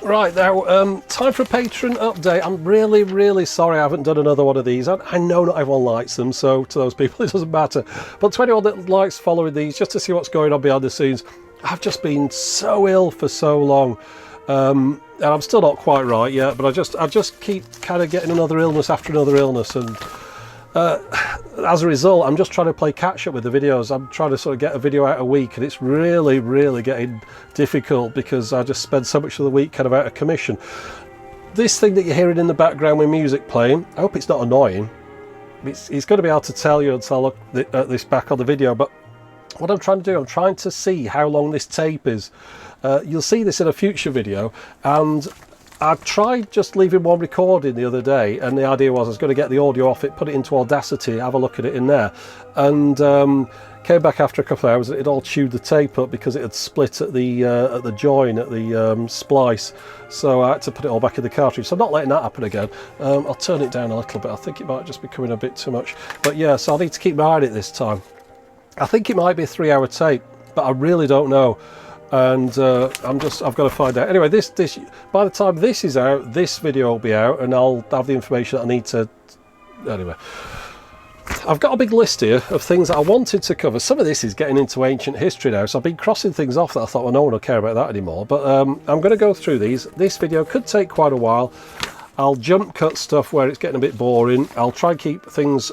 Right now, time for a patron update. I'm really sorry I haven't done another one of these. I know not everyone likes them, so to those people it doesn't matter. But to anyone that likes following these, just to see what's going on behind the scenes, I've just been so ill for so long. And I'm still not quite right yet, but I just keep kind of getting another illness after another illness, and as a result, I'm just trying to play catch up with the videos. I'm trying to sort of get a video out a week, and it's really getting difficult because I just spend so much of the week kind of out of commission. This thing that you're hearing in the background with music playing, I hope it's not annoying. It's going to be hard to tell you until I look at this back on the video, but what I'm trying to do, I'm trying to see how long this tape is. You'll see this in a future video, and I tried just leaving one recording the other day, and the idea was I was going to get the audio off it, put it into Audacity, have a look at it in there, and came back after a couple of hours. It all chewed the tape up because it had split at the join, at the splice, so I had to put it all back in the cartridge. So I'm not letting that happen again. I'll turn it down a little bit. I think it might just be coming a bit too much, but yeah, so I need to keep my eye on it this time. I think it might be a 3-hour tape, but I really don't know. And I've got to find out. Anyway, this by the time this is out, this video will be out, and I'll have the information that I need to. Anyway, I've got a big list here of things that I wanted to cover. Some of this is getting into ancient history now, so I've been crossing things off that I thought, well, no one will care about that anymore. But I'm going to go through these. This video could take quite a while. I'll jump cut stuff where it's getting a bit boring. I'll try and keep things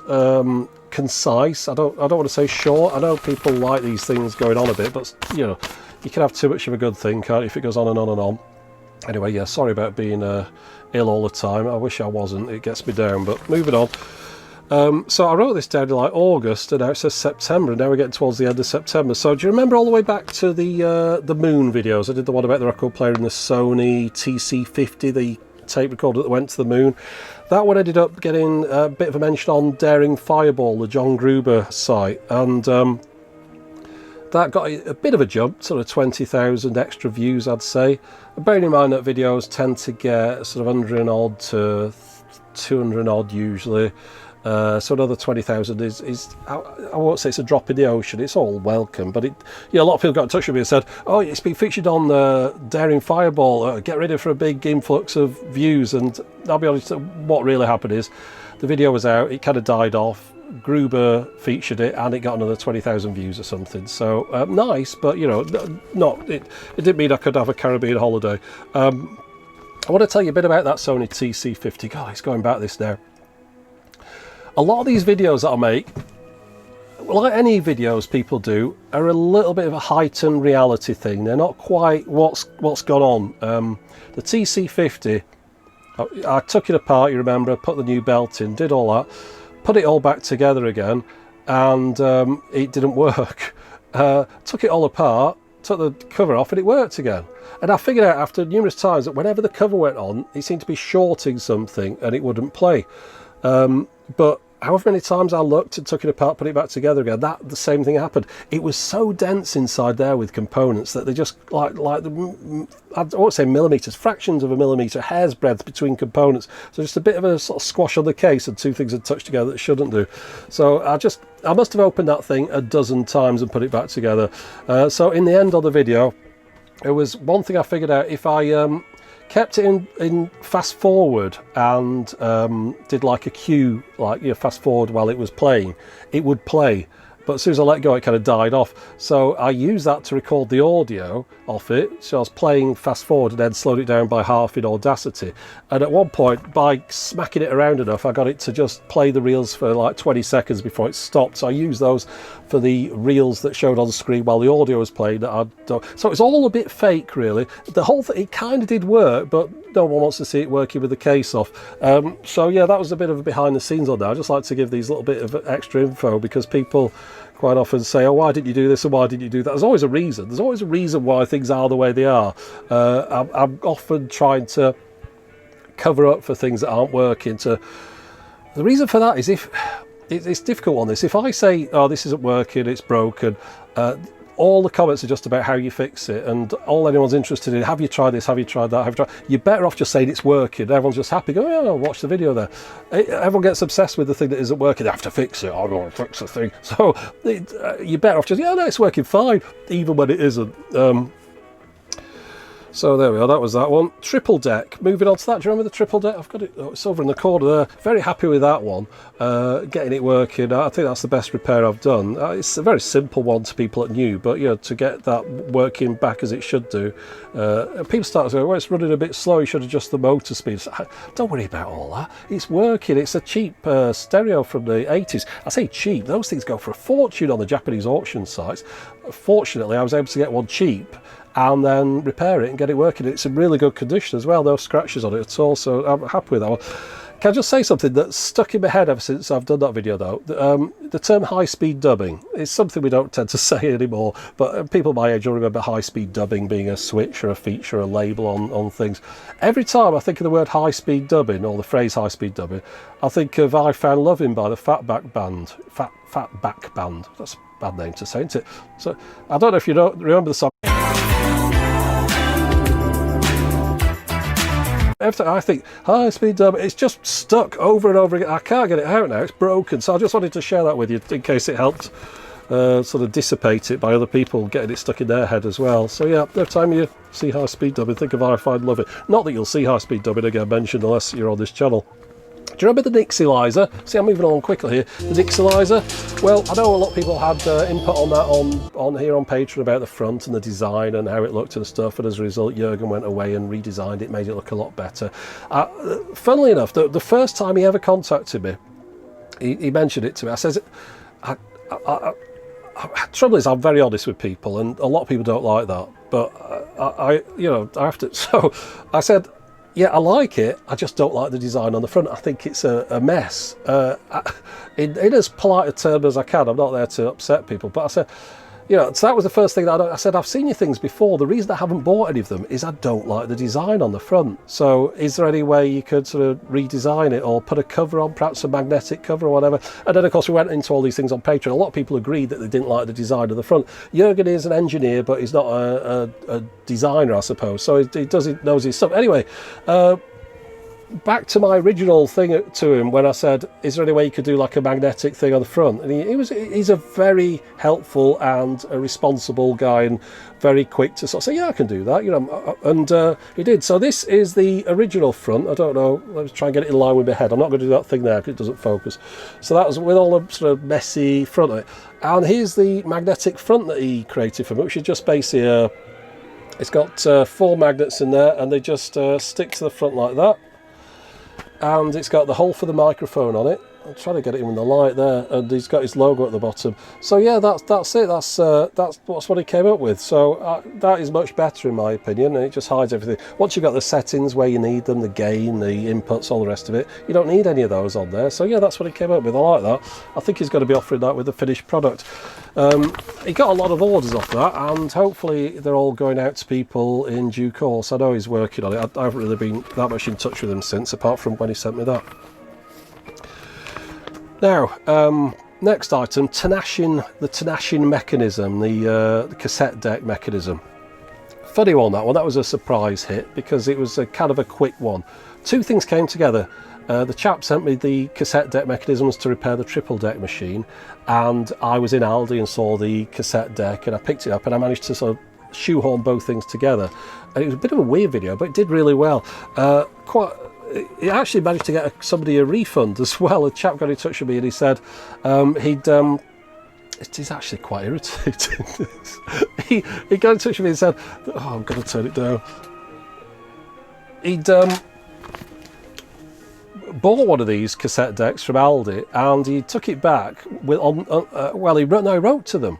concise. I don't want to say short. I know people like these things going on a bit, but you know, you can have too much of a good thing, can't you, if it goes on and on and on. Anyway, yeah, sorry about being ill all the time. I wish I wasn't. It gets me down, but moving on. So I wrote this down in like August, and now it says September, and now we're getting towards the end of September. So do you remember all the way back to the Moon videos? I did the one about the record player and the Sony TC50, the tape recorder that went to the moon. That one ended up getting a bit of a mention on Daring Fireball, the John Gruber site, and that got a bit of a jump, sort of 20,000 extra views, I'd say. Bearing in mind that videos tend to get sort of 100 and odd to 200 and odd usually. So another 20,000 is I won't say it's a drop in the ocean. It's all welcome, but a lot of people got in touch with me and said, "Oh, it's been featured on Daring Fireball. Get ready for a big influx of views." And I'll be honest, what really happened is the video was out, it kind of died off. Gruber featured it, and it got another 20,000 views or something. So nice, but you know, it didn't mean I could have a Caribbean holiday. I want to tell you a bit about that Sony TC50. God, it's going back this now. A lot of these videos that I make, like any videos people do, are a little bit of a heightened reality thing. They're not quite what's gone on. The TC50, I took it apart, you remember, put the new belt in, did all that, put it all back together again, and it didn't work. Took it all apart, took the cover off, and it worked again. And I figured out after numerous times that whenever the cover went on, it seemed to be shorting something and it wouldn't play. But however many times I looked and took it apart, put it back together again, the same thing happened. It was so dense inside there with components that they just like I won't say millimeters, fractions of a millimeter, hair's breadth between components. So just a bit of a sort of squash on the case, and two things had touched together that shouldn't do. So I must have opened that thing a dozen times and put it back together. So in the end of the video, it was one thing I figured out. If I kept it in fast forward and did like a cue, like fast forward while it was playing, it would play. But as soon as I let go, it kind of died off. So I used that to record the audio off it. So I was playing fast forward and then slowed it down by half in Audacity. And at one point, by smacking it around enough, I got it to just play the reels for like 20 seconds before it stopped. So I used those for the reels that showed on the screen while the audio was playing. So it was all a bit fake, really. The whole thing, it kind of did work, but no one wants to see it working with the case off. So yeah, that was a bit of a behind the scenes on that. I just like to give these little bit of extra info because people quite often say, "Oh, why didn't you do this and why didn't you do that?" There's always a reason. There's always a reason why things are the way they are. I'm often trying to cover up for things that aren't working. The reason for that is if it's difficult on this. If I say, "Oh, this isn't working, it's broken," all the comments are just about how you fix it, and all anyone's interested in, have you tried this, have you tried that, have you tried... You're better off just saying it's working. Everyone's just happy, go, "Oh, watch the video there." Everyone gets obsessed with the thing that isn't working. They have to fix it. I don't want to fix the thing. So you're better off just, "Yeah, no, it's working fine," even when it isn't. So there we are, that was that one. Triple deck, moving on to that. Do you remember the triple deck? I've got it, oh, it's over in the corner there. Very happy with that one. Getting it working, I think that's the best repair I've done. It's a very simple one to people that new, but to get that working back as it should do. People start to go, well, it's running a bit slow, you should adjust the motor speed. So, don't worry about all that. It's working. It's a cheap stereo from the 80s. I say cheap, those things go for a fortune on the Japanese auction sites. Fortunately, I was able to get one cheap and then repair it and get it working. It's in really good condition as well, no scratches on it at all, so I'm happy with that one. Can I just say something that's stuck in my head ever since I've done that video though? The term high-speed dubbing is something we don't tend to say anymore, but people my age will remember high-speed dubbing being a switch or a feature or a label on things. Every time I think of the word high-speed dubbing or the phrase high-speed dubbing, I think of I Found Loving by the Fatback Band. Fatback Band, that's a bad name to say, isn't it? So I don't know if you don't remember the song. Every time I think high speed dub, it's just stuck over and over again. I can't get it out now, it's broken. So I just wanted to share that with you in case it helped sort of dissipate it by other people getting it stuck in their head as well. So yeah, every time you see high speed dubbing, think of I Find Love It. Not that you'll see high speed dubbing again mentioned unless you're on this channel. Do you remember the Nixilizer? See, I'm moving along quickly here. The Nixilizer. Well, I know a lot of people had input on that on here on Patreon about the front and the design and how it looked and stuff, and as a result Jürgen went away and redesigned it, made it look a lot better. Funnily enough, the first time he ever contacted me, he mentioned it to me. I says, trouble is, I'm very honest with people, and a lot of people don't like that, but I have to. So I said, yeah, I like it, I just don't like the design on the front. I think it's a mess. In as polite a term as I can, I'm not there to upset people, but I said, so that was the first thing that I said, I've seen your things before. The reason I haven't bought any of them is I don't like the design on the front. So is there any way you could sort of redesign it or put a cover on, perhaps a magnetic cover or whatever? And then of course we went into all these things on Patreon. A lot of people agreed that they didn't like the design of the front. Jürgen is an engineer, but he's not a designer, I suppose. So he knows his stuff. Anyway, back to my original thing to him when I said, is there any way you could do like a magnetic thing on the front? And he's a very helpful and a responsible guy and very quick to sort of say, yeah, I can do that, and he did. So this is the original front. I don't know, let's try and get it in line with my head. I'm not going to do that thing there because it doesn't focus. So that was with all the sort of messy front of it. And here's the magnetic front that he created for me, which is just basically, it's got 4 magnets in there and they just stick to the front like that. And it's got the hole for the microphone on it. I'm trying to get it in the light there, and he's got his logo at the bottom. So yeah, that's it. That's what he came up with. So that is much better in my opinion, and it just hides everything. Once you've got the settings where you need them, the gain, the inputs, all the rest of it, you don't need any of those on there. So yeah, that's what he came up with. I like that. I think he's going to be offering that with the finished product. He got a lot of orders off that, and hopefully they're all going out to people in due course. I know he's working on it. I haven't really been that much in touch with him since, apart from when he sent me that. Now, next item, the Tenashin mechanism, the cassette deck mechanism. Funny one, that one. That was a surprise hit because it was a kind of a quick one. 2 things came together. The chap sent me the cassette deck mechanisms to repair the triple deck machine, and I was in Aldi and saw the cassette deck and I picked it up and I managed to sort of shoehorn both things together. And it was a bit of a weird video, but it did really well. He actually managed to get somebody a refund as well. A chap got in touch with me and he said it's actually quite irritating. he got in touch with me and said, oh, I'm going to turn it down. He'd bought one of these cassette decks from Aldi and he took it back with he wrote to them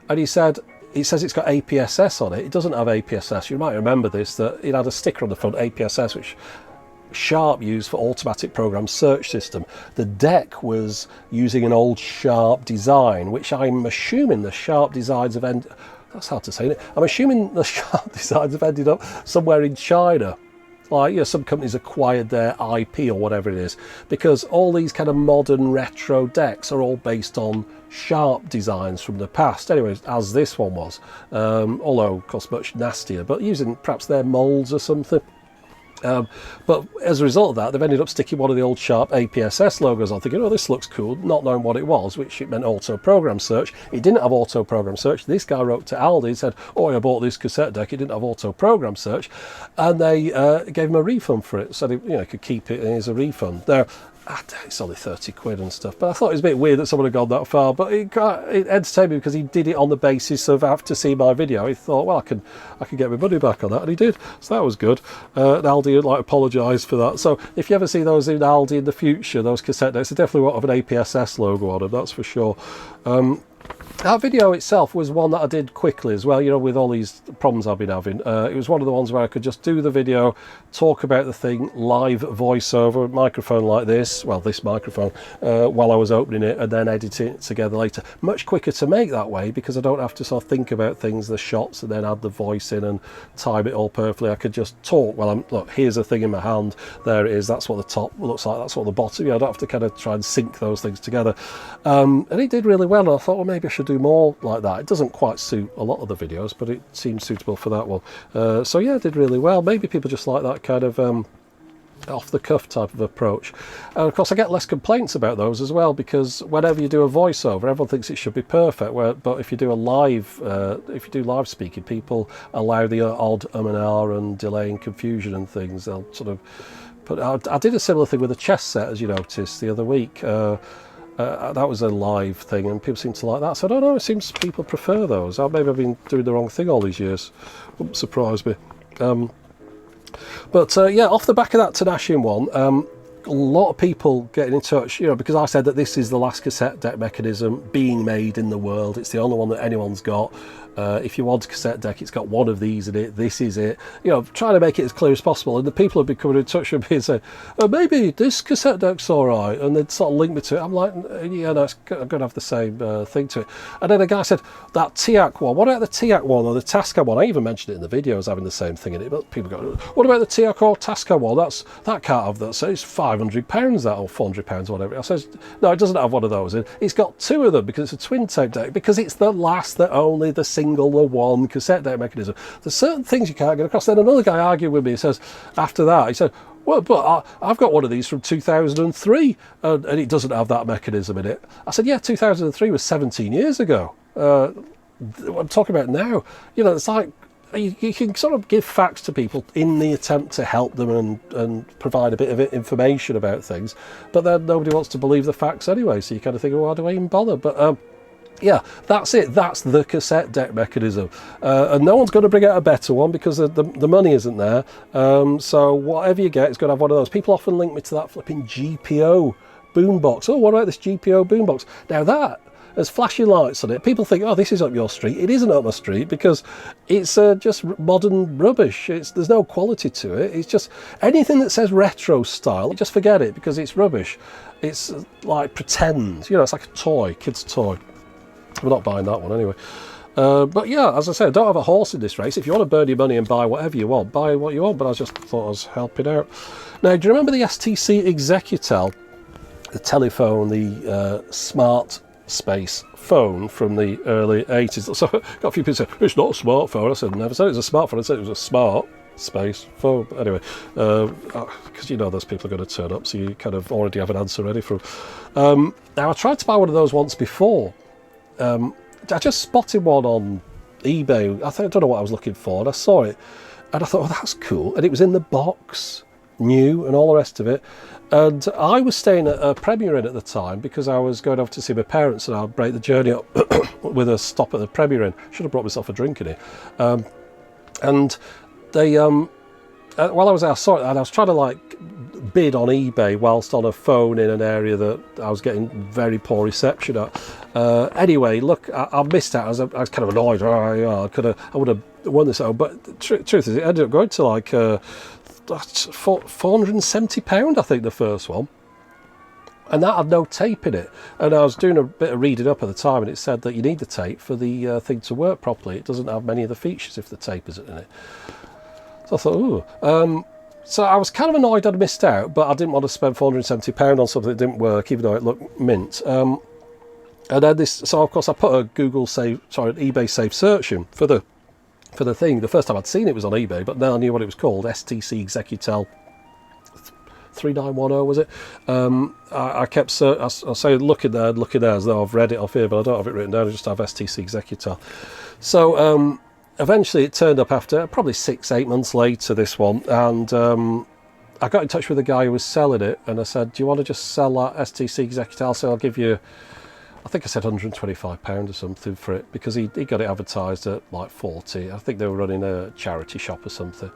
and he says it's got APSS on it. It doesn't have APSS. You might remember this, that it had a sticker on the front, APSS, which Sharp used for automatic program search system. The deck was using an old Sharp design, which I'm assuming the Sharp designs have ended. That's hard to say, isn't it? I'm assuming the Sharp designs have ended up somewhere in China. Like, some companies acquired their IP or whatever it is, because all these kind of modern retro decks are all based on Sharp designs from the past. Anyways, as this one was, although of course much nastier, but using perhaps their molds or something. But as a result of that, they've ended up sticking one of the old Sharp APSS logos on, thinking, oh, this looks cool, not knowing what it was, which it meant auto program search. It didn't have auto program search. This guy wrote to Aldi and said, oh, I bought this cassette deck, it didn't have auto program search, and they gave him a refund for it, so he could keep it as a refund. Now, it's only 30 quid and stuff, but I thought it was a bit weird that someone had gone that far, but it entertained me because he did it on the basis of after seeing my video, he thought, well, I can get my money back on that, and he did, so that was good. And Aldi would apologise for that. So if you ever see those in Aldi in the future, those cassette decks, they definitely won't have an APSS logo on them, that's for sure. That video itself was one that I did quickly as well, with all these problems I've been having. It was one of the ones where I could just do the video, talk about the thing, live voiceover, microphone like this, well, this microphone, while I was opening it, and then edit it together later. Much quicker to make that way because I don't have to sort of think about things, the shots, and then add the voice in and time it all perfectly. I could just talk while look, here's a thing in my hand, there it is, that's what the top looks like, that's what the bottom, I don't have to kind of try and sync those things together. And it did really well, and I thought, well, maybe I should do more like that. It doesn't quite suit a lot of the videos, but it seems suitable for that one. So yeah, it did really well. Maybe people just like that kind of off the cuff type of approach. And of course I get less complaints about those as well, because whenever you do a voiceover, everyone thinks it should be perfect, but if you do live speaking, people allow the odd and R and delay and confusion and things. They'll sort of put I did a similar thing with a chess set, as you noticed the other week. That was a live thing and people seem to like that, so I don't know, it seems people prefer those. Maybe I've been doing the wrong thing all these years, wouldn't surprise me. But yeah, off the back of that Tenashian one, a lot of people getting in touch, because I said that this is the last cassette deck mechanism being made in the world. It's the only one that anyone's got. If you want a cassette deck, it's got one of these in it, this is it. Trying to make it as clear as possible. And the people have been coming in touch with me and saying, oh, maybe this cassette deck's all right. And they'd sort of link me to it. I'm like, yeah, no, I'm going to have the same thing to it. And then a guy said, that TIAC one, what about the TIAC one or the Tascam one? I even mentioned it in the video as having the same thing in it. But people go, what about the TIAC or Tascam one? That can't have that. So it's £500 that, or £400 or whatever. I says, no, it doesn't have one of those in. It's got two of them because it's a twin tape deck, because it's the last, the only, the single, the one cassette deck mechanism. There's certain things you can't get across. Then another guy argued with me. He says, after that, he said, well, but I've got one of these from 2003 and it doesn't have that mechanism in it. I said, yeah, 2003 was 17 years ago. I'm talking about now. It's like you can sort of give facts to people in the attempt to help them and provide a bit of information about things, but then nobody wants to believe the facts anyway, so you kind of think, well, why do I even bother? But yeah, that's it. That's the cassette deck mechanism. And no one's going to bring out a better one because the money isn't there. So whatever you get, it's going to have one of those. People often link me to that flipping GPO boombox. Oh, what about this GPO boombox? Now that has flashing lights on it. People think, oh, this is up your street. It isn't up my street because it's just modern rubbish. There's no quality to it. It's just anything that says retro style, just forget it because it's rubbish. It's like pretend. It's like a toy, kid's toy. I'm not buying that one anyway. But yeah, as I said, I don't have a horse in this race. If you want to burn your money and buy whatever you want, buy what you want. But I just thought I was helping out. Now, do you remember the STC Executel? The telephone, the smart space phone from the early 80s. So got a few people saying, it's not a smartphone. I said, never said it was a smartphone. I said it was a smart space phone. But anyway, because those people are going to turn up, so you kind of already have an answer ready for them. Now, I tried to buy one of those once before. I just spotted one on eBay. I don't know what I was looking for, and I saw it and I thought, oh, that's cool, and it was in the box, new and all the rest of it. And I was staying at a Premier Inn at the time because I was going off to see my parents, and I'd break the journey up with a stop at the Premier Inn. Should have brought myself a drink in here. And they while I was there, I saw it, and I was trying to bid on eBay whilst on a phone in an area that I was getting very poor reception at. Anyway, look, I missed out. I was kind of annoyed. I would have won this home, but the truth is, it ended up going to £470, I think, the first one. And that had no tape in it. And I was doing a bit of reading up at the time, and it said that you need the tape for the thing to work properly. It doesn't have many of the features if the tape isn't in it. So I thought, ooh. So I was kind of annoyed I'd missed out, but I didn't want to spend £470 on something that didn't work, even though it looked mint. And then so of course I put an eBay safe search in for the for the thing. The first time I'd seen it was on eBay, but now I knew what it was called. STC Executel 3910 was it? I kept I say looking there as though I've read it off here, but I don't have it written down. I just have STC Executel. So eventually it turned up after probably 6-8 months later, this one, and I got in touch with the guy who was selling it, and I said, do you want to just sell that STC Executel? So I'll give you, I think I said £125 or something for it, because he got it advertised at like 40. I think they were running a charity shop or something.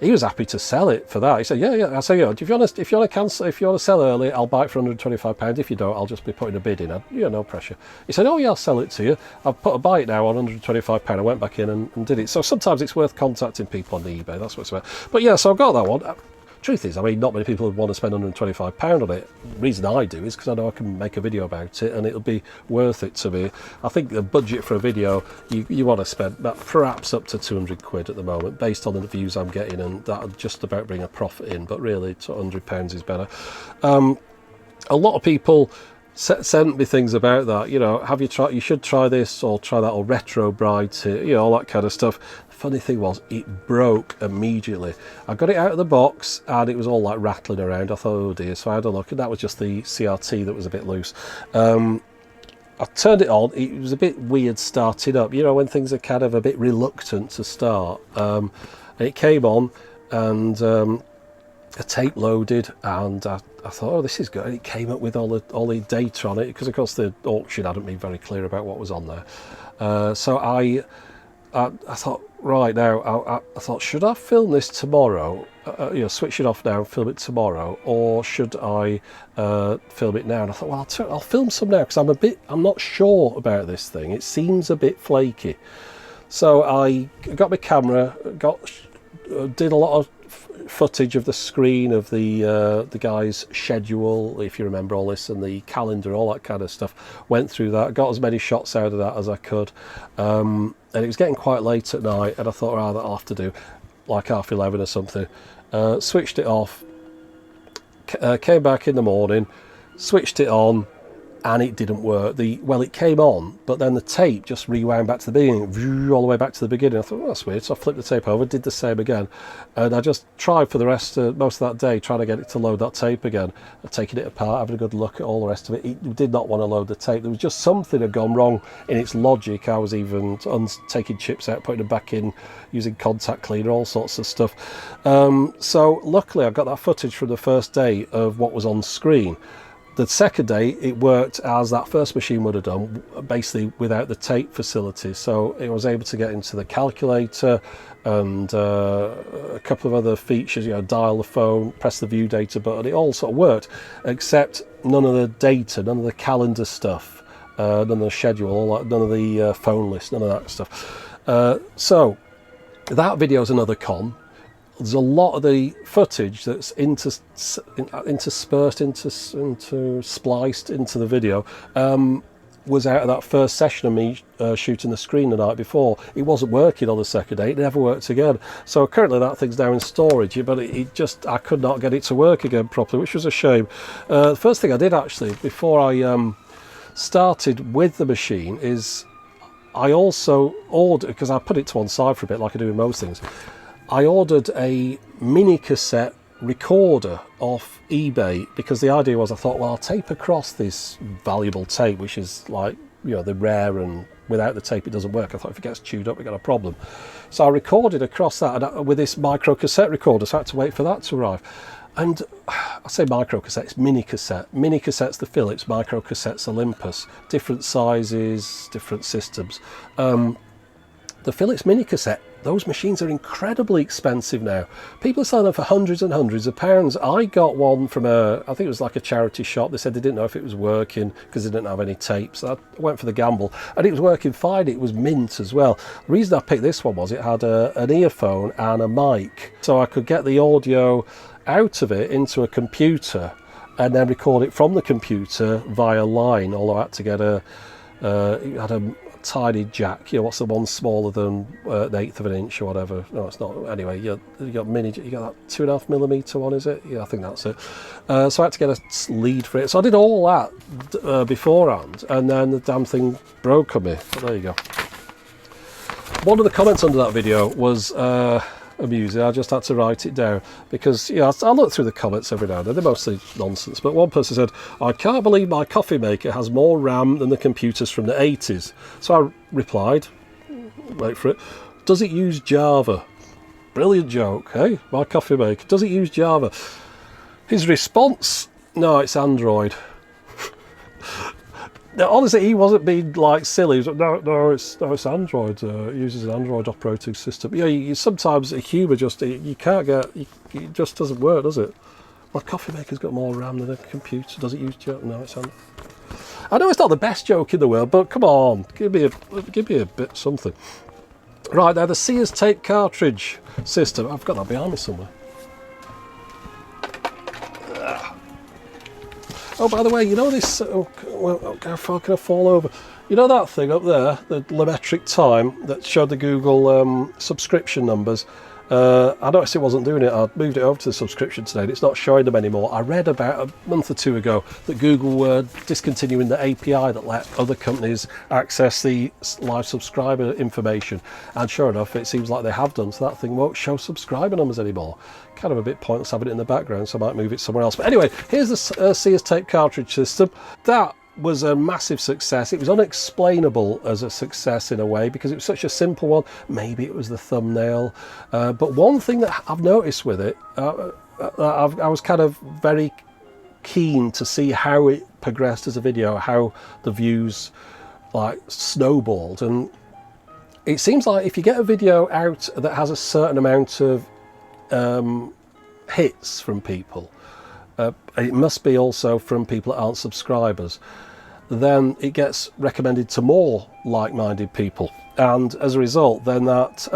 He was happy to sell it for that. He said, yeah. I said, if you want to sell early, I'll buy it for £125. If you don't, I'll just be putting a bid in. No pressure. He said, oh yeah, I'll sell it to you. I've put a buy it now on £125. I went back in and did it. So sometimes it's worth contacting people on the eBay. That's what it's about. But yeah, so I've got that one. Truth is, I mean, not many people would want to spend £125 on it. The reason I do is because I know I can make a video about it and it'll be worth it to me. I think the budget for a video, you want to spend perhaps up to 200 quid at the moment, based on the views I'm getting, and that'll just about bring a profit in, but really £100 is better. A lot of people sent me things about that, have you tried, you should try this or try that, or retro bright, all that kind of stuff. Funny thing was, it broke immediately. I got it out of the box and it was all like rattling around. I thought, oh dear. So I had a look, and that was just the CRT that was a bit loose. I turned it on. It was a bit weird starting up, when things are kind of a bit reluctant to start. And it came on, and a tape loaded, and I thought, oh, this is good. And it came up with all the data on it, because of course the auction hadn't been very clear about what was on there. So I thought, right now, I thought, should I film this tomorrow? Switch it off now and film it tomorrow, or should I film it now? And I thought, well, I'll film some now, because I'm not sure about this thing. It seems a bit flaky. So I got my camera, did a lot of footage of the screen of the guy's schedule, if you remember all this, and the calendar, all that kind of stuff. Went through that, got as many shots out of that as I could, and it was getting quite late at night, and I thought, oh, that'll have to do, like 11:30 or something. Switched it off, came back in the morning, switched it on, and it didn't work. It came on, but then the tape just rewound back to the beginning, all the way back to the beginning. I thought, well, that's weird. So I flipped the tape over, did the same again, and I just tried for the most of that day, trying to get it to load that tape again, taking it apart, having a good look at all the rest of it. It did not want to load the tape. There was just something had gone wrong in its logic. I was even taking chips out, putting them back in, using contact cleaner, all sorts of stuff. So luckily I got that footage from the first day of what was on screen. The second day, it worked as that first machine would have done, basically without the tape facility. So it was able to get into the calculator and a couple of other features, dial the phone, press the view data button. It all sort of worked, except none of the data, none of the calendar stuff, none of the schedule, all that, none of the phone list, none of that stuff. So that video is another con. There's a lot of the footage that's interspersed, spliced into the video, was out of that first session of me shooting the screen the night before. It wasn't working on the second day. It never worked again. So currently that thing's now in storage, but I could not get it to work again properly, which was a shame. The first thing I did actually, before I started with the machine, is I also ordered, because I put it to one side for a bit like I do with most things, I ordered a mini cassette recorder off eBay, because the idea was, I thought, well, I'll tape across this valuable tape, which is like, the rare, and without the tape it doesn't work. I thought if it gets chewed up, we got a problem. So I recorded across that, and with this micro cassette recorder, so I had to wait for that to arrive. And I say micro cassette, it's mini cassette. Mini cassette's the Philips, micro cassette's Olympus. Different sizes, different systems. The Philips mini cassette, those machines are incredibly expensive now. People are selling them for hundreds and hundreds of pounds. I got one from I think it was like a charity shop. They said they didn't know if it was working because they didn't have any tapes. So I went for the gamble, and it was working fine. It was mint as well. The reason I picked this one was it had an earphone and a mic, so I could get the audio out of it into a computer and then record it from the computer via line. Although I had to get it had a tiny jack, what's the one smaller than an 1/8 of an inch or whatever. No, it's not. Anyway, you got that 2.5mm one, is it? Yeah, I think that's it. So I had to get a lead for it. So I did all that beforehand, and then the damn thing broke on me. But there you go. One of the comments under that video was amusing. I just had to write it down because I look through the comments every now and then. They're mostly nonsense, but one person said, "I can't believe my coffee maker has more RAM than the computers from the 80s." So I replied, wait for it, "Does it use Java?" Brilliant joke, hey? My coffee maker, does it use Java? His response, "No, it's Android." Now, honestly, he wasn't being like silly. He was like, no, it's Android. It uses an Android operating system. You sometimes humour just you can't get. It just doesn't work, does it? My coffee maker's got more RAM than a computer. Does it use Java? No, it's Android. I know it's not the best joke in the world, but come on, give me a bit something. Right now, the Sears tape cartridge system. I've got that behind me somewhere. Oh, by the way, you know this... how far can I fall over? You know that thing up there, the Lemetric Time, that showed the Google subscription numbers? I noticed it wasn't doing it. I moved it over to the subscription today and it's not showing them anymore. I read about a month or two ago that Google were discontinuing the API that let other companies access the live subscriber information. And sure enough, it seems like they have done. So that thing won't show subscriber numbers anymore. Kind of a bit pointless having it in the background, so I might move it somewhere else. But anyway, here's the Sears tape cartridge system. That was a massive success. It was unexplainable as a success in a way because it was such a simple one. Maybe it was the thumbnail, but one thing that I've noticed with it, I was kind of very keen to see how it progressed as a video, how the views like snowballed. And it seems like if you get a video out that has a certain amount of hits from people, it must be also from people that aren't subscribers, then it gets recommended to more like-minded people, and as a result then that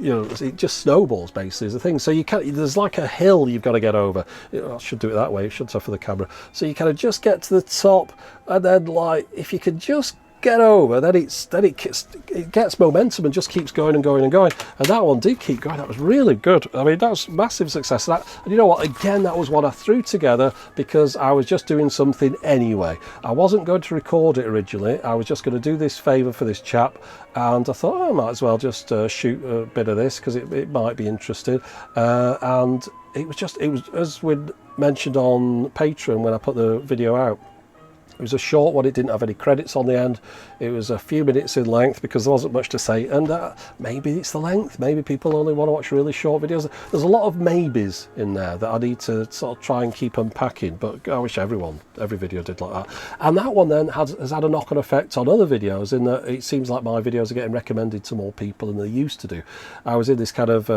it just snowballs basically is the thing. So you can't, there's like a hill you've got to get over. I should do it that way, it should for the camera. So you kind of just get to the top, and then like if you can just get over, then it gets momentum and just keeps going and going and going. And that one did keep going. That was really good. I mean, that was massive success. And you know what? Again, that was what I threw together because I was just doing something anyway. I wasn't going to record it originally. I was just going to do this favour for this chap, and I thought, I might as well just shoot a bit of this because it might be interesting. And it was as we mentioned on Patreon when I put the video out. It was a short one, it didn't have any credits on the end. It was a few minutes in length because there wasn't much to say. And maybe it's the length, maybe people only want to watch really short videos. There's a lot of maybes in there that I need to sort of try and keep unpacking, but I wish every video did like that. And that one then has had a knock-on effect on other videos in that it seems like my videos are getting recommended to more people than they used to do. I was in this kind of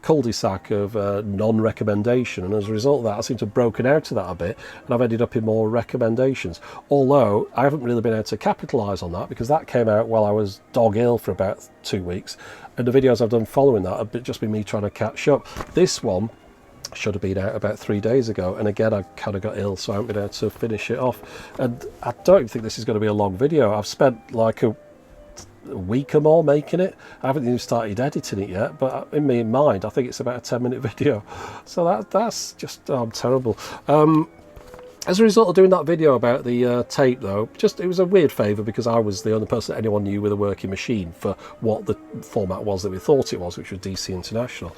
cul-de-sac of non-recommendation, and as a result of that I seem to have broken out of that a bit, and I've ended up in more recommendations. Although I haven't really been able to capitalise on that because that came out while I was dog ill for about 2 weeks, and the videos I've done following that have just been me trying to catch up. This one should have been out about 3 days ago, and again I kind of got ill, so I haven't been able to finish it off. And I don't even think this is going to be a long video. I've spent like a week or more making it. I haven't even started editing it yet, but in my mind I think it's about a 10-minute video. So that's just I'm terrible. As a result of doing that video about the tape though, it was a weird favour because I was the only person that anyone knew with a working machine for what the format was that we thought it was, which was DC International.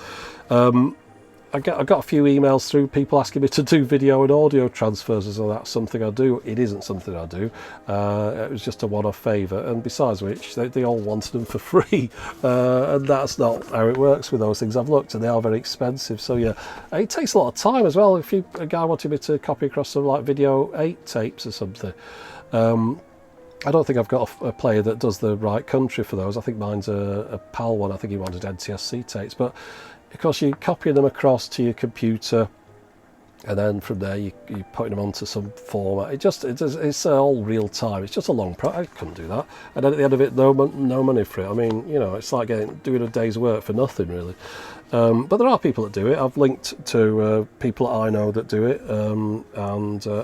I got a few emails through, people asking me to do video and audio transfers as though that's something I do. It isn't something I do. It was just a one-off favour, and besides which, they all wanted them for free, and that's not how it works with those things. I've looked and they are very expensive, so yeah, it takes a lot of time as well. If a guy wanted me to copy across some like Video 8 tapes or something, I don't think I've got a player that does the right country for those. I think mine's a PAL one. I think he wanted NTSC tapes, but of course you're copying them across to your computer, and then from there you're putting them onto some format. It's all real time. It's just a long I couldn't do that, and then at the end of it, no money for it. I mean, it's like doing a day's work for nothing really. But there are people that do it. I've linked to people that I know that do it, and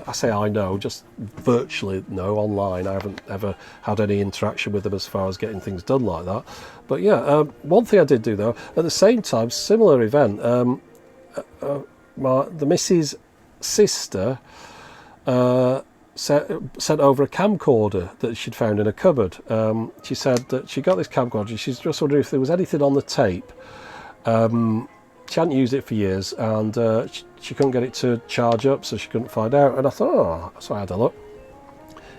I say I know, just virtually know online. I haven't ever had any interaction with them as far as getting things done like that. But yeah, one thing I did do though, at the same time, similar event, the missus' sister sent over a camcorder that she'd found in a cupboard. She said that she got this camcorder. She's just wondering if there was anything on the tape. She hadn't used it for years, and she couldn't get it to charge up, so she couldn't find out. And I thought, oh, so I had a look.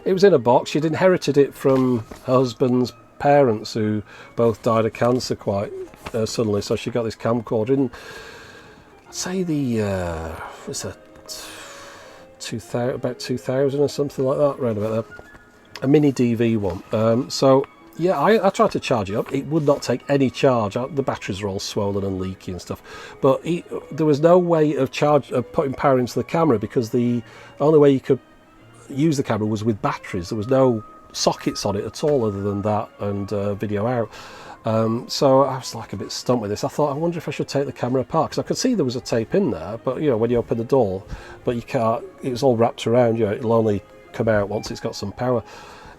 It was in a box. She'd inherited it from her husband's parents, who both died of cancer quite suddenly. So she got this camcorder in, I'd say what's that, 2000, about 2000 or something like that, around about there. A mini DV one. So yeah, I tried to charge it up. It would not take any charge. The batteries are all swollen and leaky and stuff. But there was no way of putting power into the camera, because the only way you could use the camera was with batteries. There was no sockets on it at all other than that and video out. So I was like a bit stumped with this. I thought, I wonder if I should take the camera apart, because I could see there was a tape in there, but you know, when you open the door, but you can't, it was all wrapped around, you know, it'll only come out once it's got some power.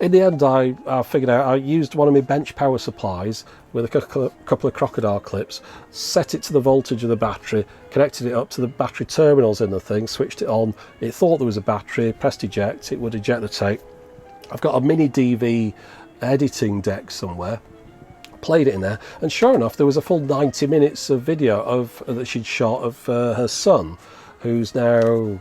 In the end, I figured out, I used one of my bench power supplies with a couple of crocodile clips, set it to the voltage of the battery, connected it up to the battery terminals in the thing, switched it on. It thought there was a battery, pressed eject, it would eject the tape. I've got a mini DV editing deck somewhere, played it in there, and sure enough, there was a full 90 minutes of video that she'd shot of her son, who's now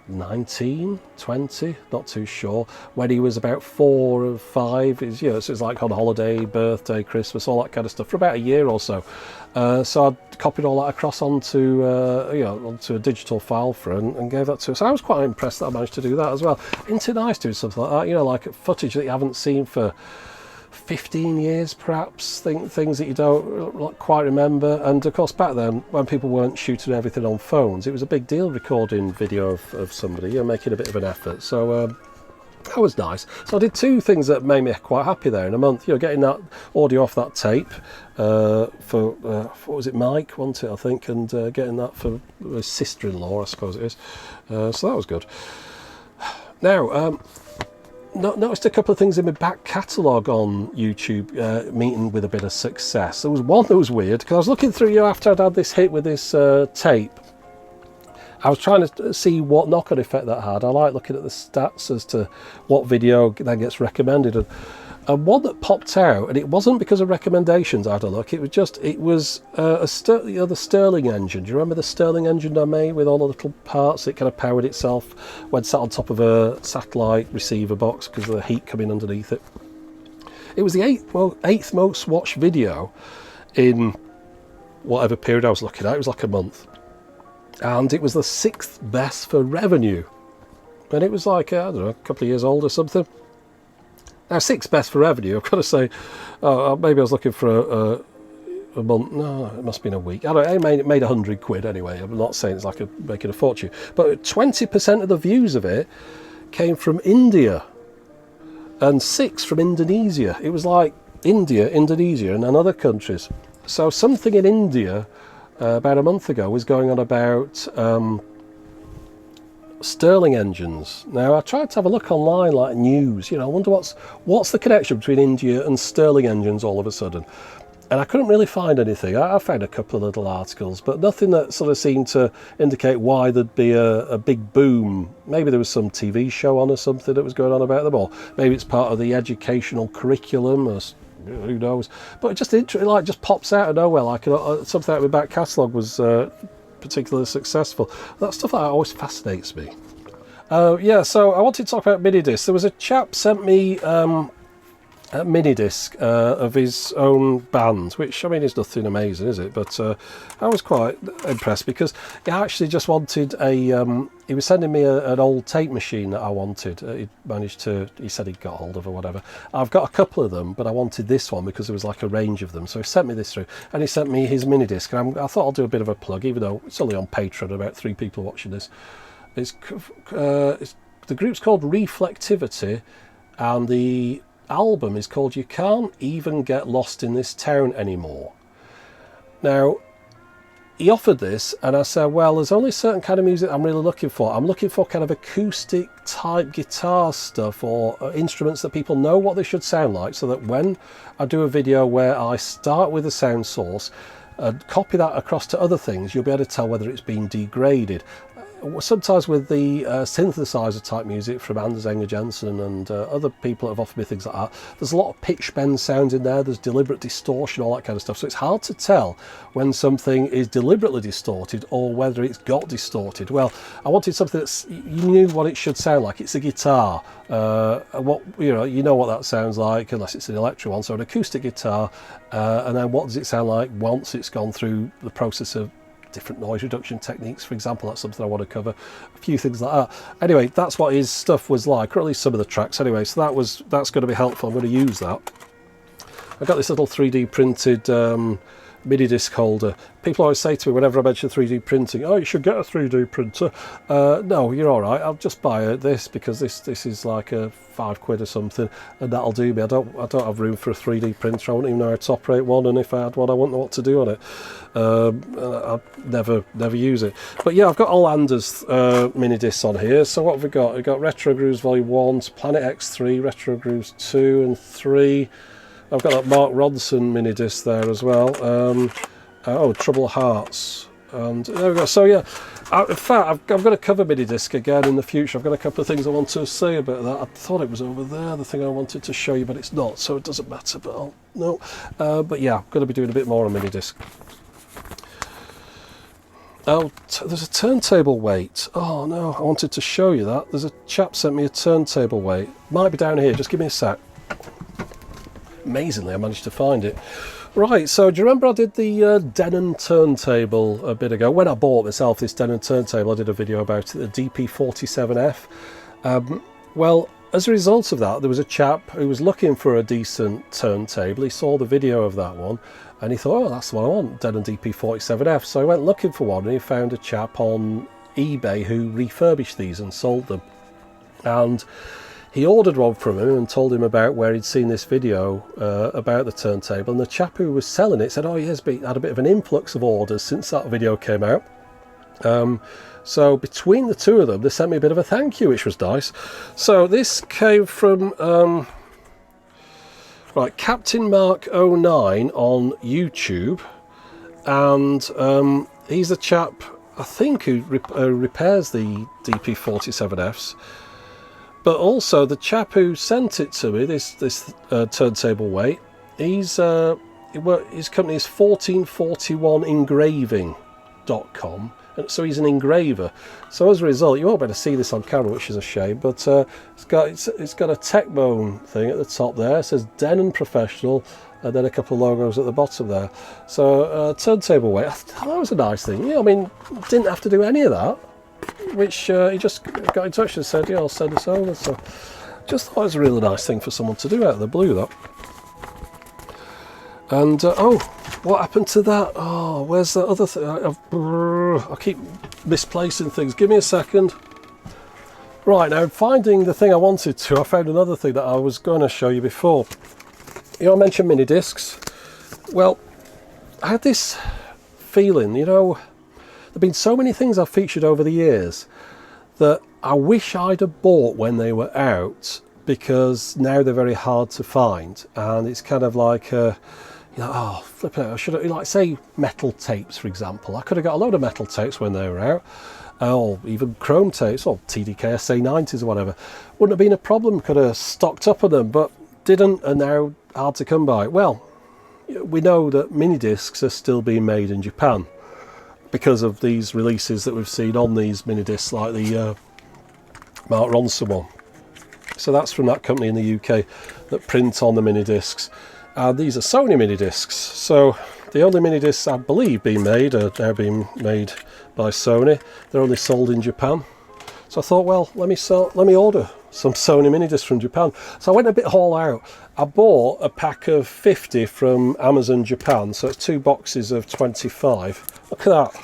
19, 20, not too sure, when he was about 4 or 5. You know, so it's like on holiday, birthday, Christmas, all that kind of stuff for about a year or so. So I copied all that across onto onto a digital file for her and gave that to her. So I was quite impressed that I managed to do that as well. Isn't it nice doing something like that? You know, like footage that you haven't seen for 15 years perhaps, things that you don't quite remember. And of course back then, when people weren't shooting everything on phones, it was a big deal recording video of somebody, you know, making a bit of an effort. So that was nice. So I did 2 things that made me quite happy there in a month. You know, getting that audio off that tape for what was it, Mike, wasn't it, I think, and getting that for his sister-in-law, I suppose it is. So that was good. Now, noticed a couple of things in my back catalogue on YouTube meeting with a bit of success. There was one that was weird, because I was looking through, you know, after I'd had this hit with this tape, I was trying to see what knock-on effect that had. I like looking at the stats as to what video then gets recommended. And one that popped out, and it wasn't because of recommendations I had a look, it was the Stirling engine. Do you remember the Stirling engine I made with all the little parts? It kind of powered itself when sat on top of a satellite receiver box because of the heat coming underneath it. It was the eighth most watched video in whatever period I was looking at. It was like a month. And it was the 6th best for revenue. And it was like, I don't know, a couple of years old or something. Now, 6th best for revenue, I've got to say, maybe I was looking for a month. No, it must have been a week. I don't know, it made 100 quid anyway. I'm not saying it's like making a fortune. But 20% of the views of it came from India. And 6 from Indonesia. It was like India, Indonesia, and other countries. So something in India about a month ago was going on about Stirling engines. Now I tried to have a look online, like news, you know, I wonder what's the connection between India and Stirling engines all of a sudden, and I couldn't really find anything. I found a couple of little articles, but nothing that sort of seemed to indicate why there'd be a big boom. Maybe there was some TV show on or something that was going on about them, or maybe it's part of the educational curriculum, or who knows. But it just pops out of nowhere, like something out of my back catalogue was particularly successful. That stuff that always fascinates me. Yeah, so I wanted to talk about mini discs. There was a chap sent me a mini disc of his own band, which, I mean, is nothing amazing, is it? But I was quite impressed, because he actually just wanted he was sending me an old tape machine that I wanted. He said he'd got hold of or whatever. I've got a couple of them, but I wanted this one because there was like a range of them. So he sent me this through, and he sent me his mini disc. And I thought I'll do a bit of a plug, even though it's only on Patreon, about 3 people watching this. The group's called Reflectivity, and the album is called You Can't Even Get Lost in This Town Anymore. Now, he offered this, and I said, well, there's only certain kind of music I'm really looking for. I'm looking for kind of acoustic type guitar stuff, or instruments that people know what they should sound like, so that when I do a video where I start with a sound source and copy that across to other things, you'll be able to tell whether it's been degraded. sometimes with the synthesizer type music from Anders Enger Jensen and other people that have offered me things like that, there's a lot of pitch bend sounds in there, there's deliberate distortion, all that kind of stuff, so it's hard to tell when something is deliberately distorted or whether it's got distorted. Well, I wanted something that's, you knew what it should sound like. It's a guitar, what you know what that sounds like, unless it's an electric one, so an acoustic guitar, and then what does it sound like once it's gone through the process of different noise reduction techniques, for example. That's something I want to cover, a few things like that. Anyway, that's what his stuff was like, or at least some of the tracks anyway, so that's going to be helpful. I'm going to use that. I got this little 3D printed mini disc holder. People always say to me whenever I mention 3D printing, oh, you should get a 3D printer. No, you're all right, I'll just buy this because this is like a £5 or something, and that'll do me. I don't have room for a 3D printer. I wouldn't even know how to operate one, and if I had one I wouldn't know what to do on it. I'd never use it. But yeah, I've got all Anders mini discs on here. So what have we got? We've got Retro Grooves Volume 1, Planet X3, Retro Grooves 2 and 3. I've got that Mark Ronson mini disc there as well. Oh, Trouble Hearts. And there we go. So yeah, in fact, I'm going to cover mini disc again in the future. I've got a couple of things I want to say about that. I thought it was over there, the thing I wanted to show you, but it's not, so it doesn't matter. But no. But yeah, I'm going to be doing a bit more on mini disc. Oh, there's a turntable weight. Oh no, I wanted to show you that. There's a chap sent me a turntable weight. Might be down here. Just give me a sec. Amazingly, I managed to find it. Right, so do you remember I did the Denon turntable a bit ago? When I bought myself this Denon turntable, I did a video about it, the DP47F. Well, as a result of that, there was a chap who was looking for a decent turntable. He saw the video of that one, and he thought, oh, that's the one I want, Denon DP47F. So he went looking for one, and he found a chap on eBay who refurbished these and sold them. And he ordered one from him and told him about where he'd seen this video about the turntable, and the chap who was selling it said, oh yes, but had a bit of an influx of orders since that video came out. So between the two of them, they sent me a bit of a thank you, which was nice. So this came from right, Captain Mark 09 on YouTube, and he's the chap, I think, who repairs the DP47Fs. But also the chap who sent it to me, this turntable weight, his company is 1441engraving.com, and so he's an engraver. So as a result, you won't be able to see this on camera, which is a shame, but it's got a Techbone thing at the top there. It says Denon Professional, and then a couple of logos at the bottom there. So turntable weight, I thought that was a nice thing. Yeah, I mean, didn't have to do any of that. Which he just got in touch and said, yeah, I'll send this over. So just thought it was a really nice thing for someone to do out of the blue, that. And oh, what happened to that? Oh, where's that other thing? I keep misplacing things. Give me a second. Right, now finding the thing I wanted to, I found another thing that I was going to show you before. You know, I mentioned mini discs. Well, I had this feeling, you know, there've been so many things I've featured over the years that I wish I'd have bought when they were out, because now they're very hard to find, and it's kind of like oh, flipping out, I should have, like, say metal tapes, for example. I could have got a load of metal tapes when they were out, or even chrome tapes, or TDK SA90s or whatever. Wouldn't have been a problem, could have stocked up on them, but didn't, and now hard to come by. Well, we know that mini discs are still being made in Japan, because of these releases that we've seen on these mini discs, like the Mark Ronson one. So that's from that company in the UK that print on the mini discs. And these are Sony mini discs. So the only mini discs I believe being made are now being made by Sony. They're only sold in Japan. So I thought, well, let me order some Sony mini discs from Japan. So I went a bit all out. I bought a pack of 50 from Amazon Japan. So it's 2 boxes of 25. Look at that.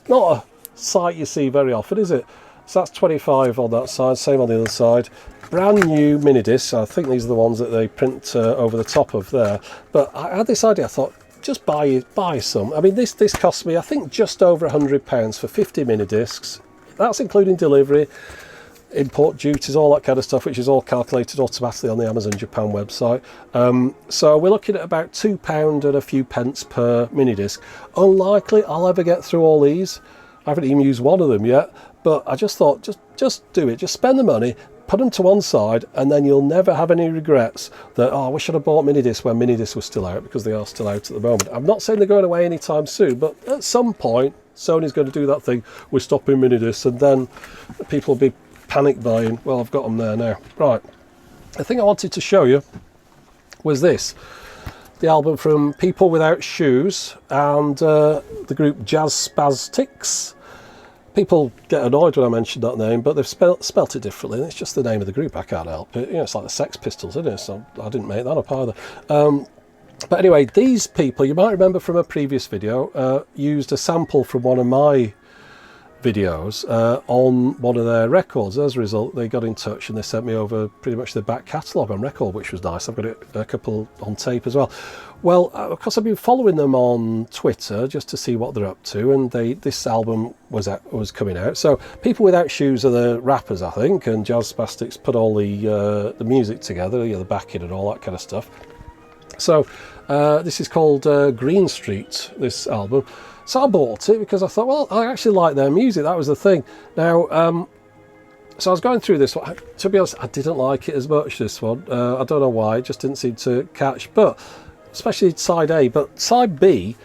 Not a sight you see very often, is it? So that's 25 on that side, same on the other side. Brand new mini discs. I think these are the ones that they print over the top of there. But I had this idea, I thought, just buy some. I mean, this cost me, I think, just over £100 for 50 mini discs. That's including delivery, import duties, all that kind of stuff, which is all calculated automatically on the Amazon Japan website. So we're looking at about £2 and a few pence per mini disc. Unlikely I'll ever get through all these. I haven't even used one of them yet, But I just thought, just do it. Just spend the money, put them to one side, and then you'll never have any regrets that, oh, I wish I'd have bought Minidisc when Minidisc was still out, because they are still out at the moment. I'm not saying they're going away anytime soon, but at some point, Sony's going to do that thing, we're stopping Minidisc, and then people will be panic buying. Well, I've got them there now. Right. The thing I wanted to show you was this. The album from People Without Shoes and the group Jazz Spastics. People get annoyed when I mention that name, but they've spelt it differently. It's just the name of the group. I can't help it. You know, it's like the Sex Pistols, isn't it? So I didn't make that up either. But anyway, these people, you might remember from a previous video, used a sample from one of my videos on one of their records. As a result, they got in touch and they sent me over pretty much their back catalogue on record, which was nice. I've got a couple on tape as well. Well, of course, I've been following them on Twitter just to see what they're up to, and this album was coming out. So People Without Shoes are the rappers, I think, and Jazz Spastics put all the music together, you know, the backing and all that kind of stuff. So this is called Green Street, this album. So I bought it because I thought, well, I actually like their music. That was the thing. Now, so I was going through this one. To be honest, I didn't like it as much, this one. I don't know why. It just didn't seem to catch. But especially side A. But side B,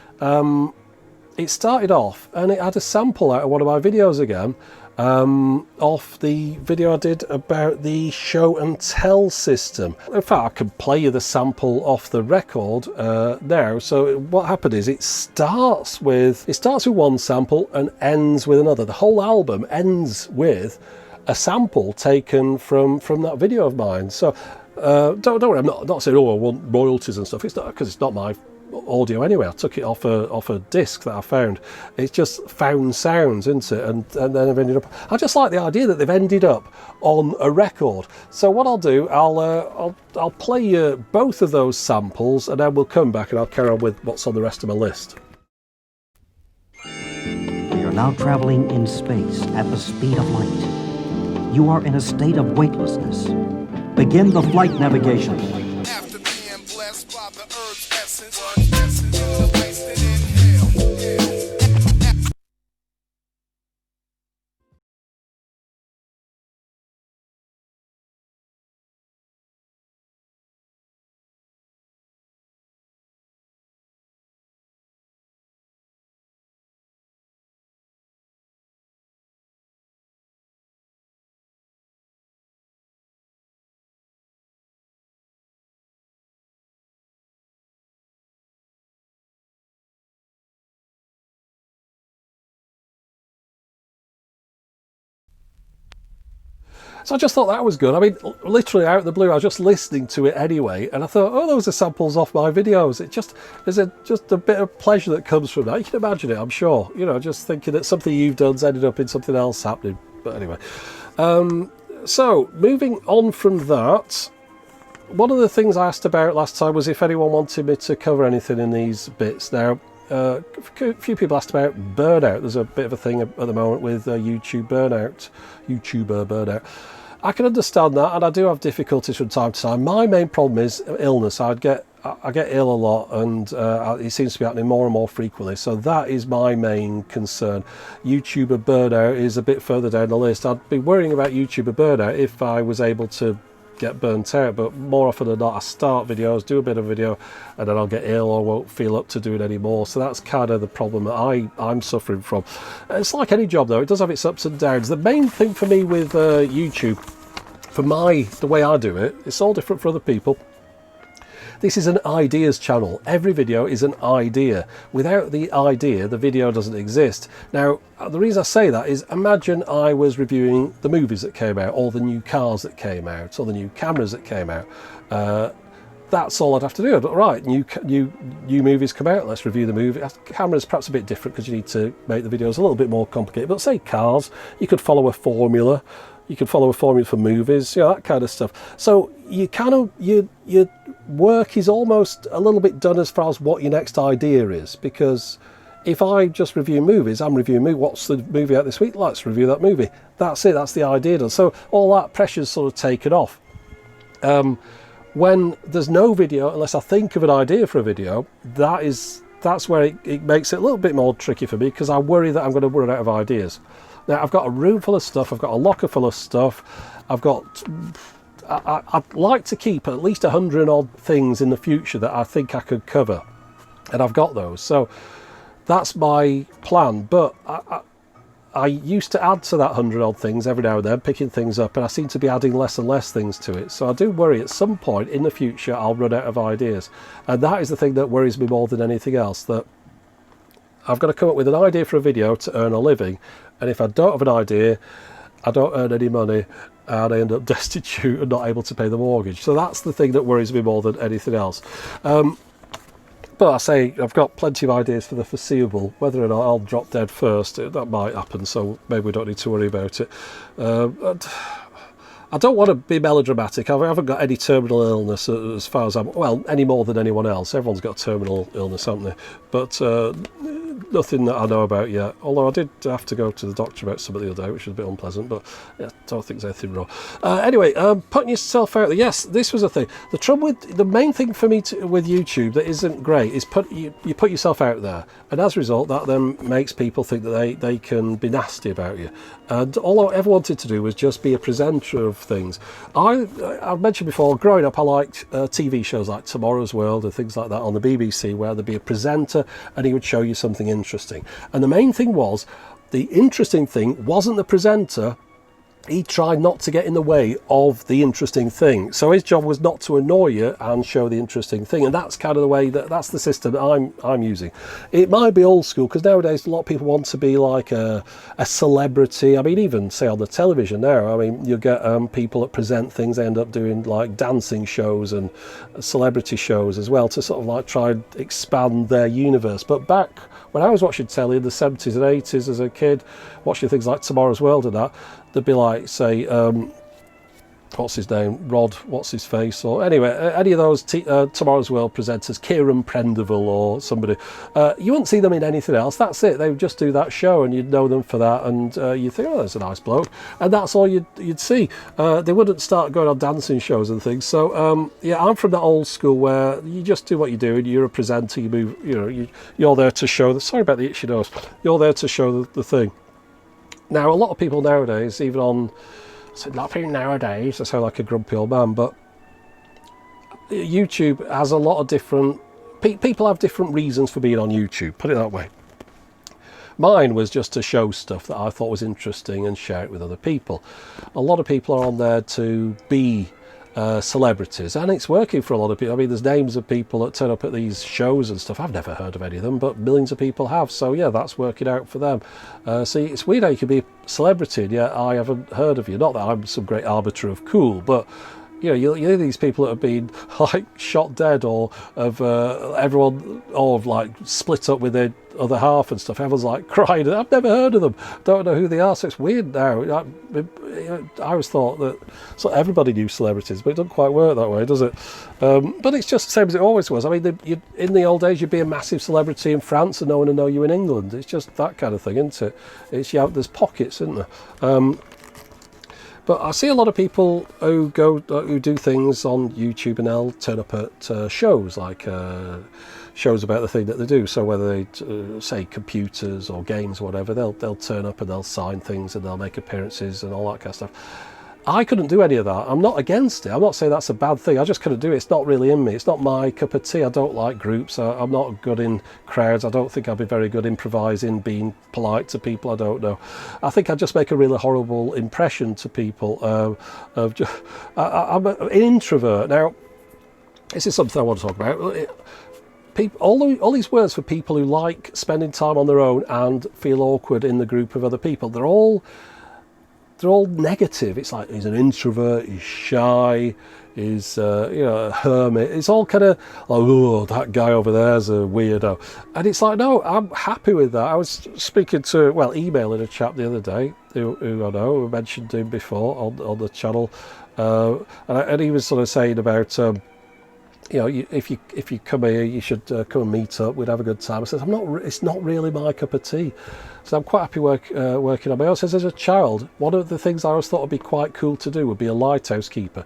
it started off and it had a sample out of one of my videos again. Off the video I did about the show and tell system. In fact, I can play you the sample off the record now. So what happened is it starts with one sample and ends with another. The whole album ends with a sample taken from that video of mine. So don't worry, I'm not saying, oh, I want royalties and stuff. It's not, because it's not my audio anyway. I took it off a disc that I found. It's just found sounds, isn't it? And then I've ended up, I just like the idea that they've ended up on a record. So what I'll do, I'll play you both of those samples, and then we'll come back and I'll carry on with what's on the rest of my list. We are now traveling in space at the speed of light. You are in a state of weightlessness. Begin the flight navigation. After being blessed by the earth's essence, the wasted inhale. So I just thought that was good. I mean, literally out of the blue, I was just listening to it anyway, and I thought, oh, those are samples off my videos. There's just a bit of pleasure that comes from that. You can imagine it, I'm sure. You know, just thinking that something you've done's ended up in something else happening. But anyway, so moving on from that, one of the things I asked about last time was if anyone wanted me to cover anything in these bits. Now, a few people asked about burnout. There's a bit of a thing at the moment with YouTuber burnout. I can understand that, and I do have difficulties from time to time. My main problem is illness. I get ill a lot, and it seems to be happening more and more frequently. So that is my main concern. YouTuber burnout is a bit further down the list. I'd be worrying about YouTuber burnout if I was able to get burnt out, but more often than not I start videos, do a bit of video, and then I'll get ill or won't feel up to do it anymore. So that's kind of the problem that I'm suffering from. It's like any job though, it does have its ups and downs. The main thing for me with YouTube, for the way I do it, it's all different for other people. This is an ideas channel. Every video is an idea. Without the idea, the video doesn't exist. Now, the reason I say that is, imagine I was reviewing the movies that came out, or the new cars that came out, or the new cameras that came out. That's all I'd have to do. Right, new movies come out, let's review the movie. Camera's perhaps a bit different because you need to make the videos a little bit more complicated. But say cars, you could follow a formula. You can follow a formula for movies, you know, that kind of stuff. So you kind of, your work is almost a little bit done as far as what your next idea is. Because if I just review movies, I'm reviewing movie. What's the movie out this week? Let's review that movie. That's it, that's the idea done. So all that pressure's sort of taken off. When there's no video, unless I think of an idea for a video, that's where it makes it a little bit more tricky for me, because I worry that I'm going to run out of ideas. Now, I've got a room full of stuff, I've got a locker full of stuff, I'd like to keep at least 100 odd things in the future that I think I could cover, and I've got those. So that's my plan, but I used to add to that 100 odd things every now and then, picking things up, and I seem to be adding less and less things to it. So I do worry at some point in the future I'll run out of ideas. And that is the thing that worries me more than anything else, that I've got to come up with an idea for a video to earn a living. And if I don't have an idea, I don't earn any money, and I end up destitute and not able to pay the mortgage. So that's the thing that worries me more than anything else. But I say I've got plenty of ideas for the foreseeable. Whether or not I'll drop dead first, that might happen, so maybe we don't need to worry about it. I don't want to be melodramatic. I haven't got any terminal illness as far as well, any more than anyone else. Everyone's got terminal illness, haven't they? But nothing that I know about yet. Although I did have to go to the doctor about something the other day, which was a bit unpleasant, but yeah, I don't think there's anything wrong. Anyway, putting yourself out there. Yes, this was a thing. The trouble with the main thing for me with YouTube that isn't great is you put yourself out there, and as a result, that then makes people think that they can be nasty about you. And all I ever wanted to do was just be a presenter of things. I've mentioned before, growing up, I liked TV shows like Tomorrow's World and things like that on the BBC, where there'd be a presenter and he would show you something interesting. And the main thing was, the interesting thing wasn't the presenter. He tried not to get in the way of the interesting thing. So his job was not to annoy you and show the interesting thing. And that's kind of the way that's the system that I'm using. It might be old school, because nowadays a lot of people want to be like a celebrity. I mean, even say on the television now, I mean, you get people that present things, they end up doing like dancing shows and celebrity shows as well, to sort of like try and expand their universe. But back when I was watching telly in the 70s and 80s as a kid, watching things like Tomorrow's World and that, there'd be like, say, what's his name, Rod, what's his face, or anyway, any of those Tomorrow's World presenters, Kieran Prendeville or somebody, you wouldn't see them in anything else. That's it. They would just do that show, and you'd know them for that, and you'd think, oh, there's a nice bloke, and that's all you'd see. They wouldn't start going on dancing shows and things. So yeah, I'm from that old school where you just do what you do, and you're a presenter. You move, you're there to show. Sorry about the itchy nose. You're there to show the thing. Now, a lot of people nowadays, even on, a lot of people nowadays, I sound like a grumpy old man, but YouTube has a lot of different, people have different reasons for being on YouTube, put it that way. Mine was just to show stuff that I thought was interesting and share it with other people. A lot of people are on there to be celebrities, and it's working for a lot of people. I mean, there's names of people that turn up at these shows and stuff. I've never heard of any of them, but millions of people have. So yeah, that's working out for them. See, it's weird how you can be a celebrity and yet I haven't heard of you. Not that I'm some great arbiter of cool, but you hear these people that have been like shot dead, or of everyone, or like split up with their other half and stuff. Everyone's like crying. I've never heard of them. Don't know who they are. So it's weird now. I always thought that everybody knew celebrities, but it doesn't quite work that way, does it? But it's just the same as it always was. I mean, in the old days, you'd be a massive celebrity in France and no one would know you in England. It's just that kind of thing, isn't it? There's pockets, isn't there? But I see a lot of people who do things on YouTube, and they'll turn up at shows, like shows about the thing that they do. So whether they say computers or games or whatever, they'll turn up and they'll sign things and they'll make appearances and all that kind of stuff. I couldn't do any of that. I'm not against it. I'm not saying that's a bad thing. I just couldn't do it. It's not really in me. It's not my cup of tea. I don't like groups. I'm not good in crowds. I don't think I'd be very good improvising, being polite to people. I don't know. I think I'd just make a really horrible impression to people. I'm an introvert. Now, this is something I want to talk about. All these words for people who like spending time on their own and feel awkward in the group of other people, they're all negative. It's like, he's an introvert, he's shy, he's a hermit. It's all kind of like, oh, that guy over there's a weirdo. And it's like, no, I'm happy with that. I was emailing a chap the other day who I know, I mentioned him before on the channel, and he was sort of saying about if you come here, you should come and meet up. We'd have a good time. I said, it's not really my cup of tea. So I'm quite happy working on my own. Says as a child, one of the things I always thought would be quite cool to do would be a lighthouse keeper.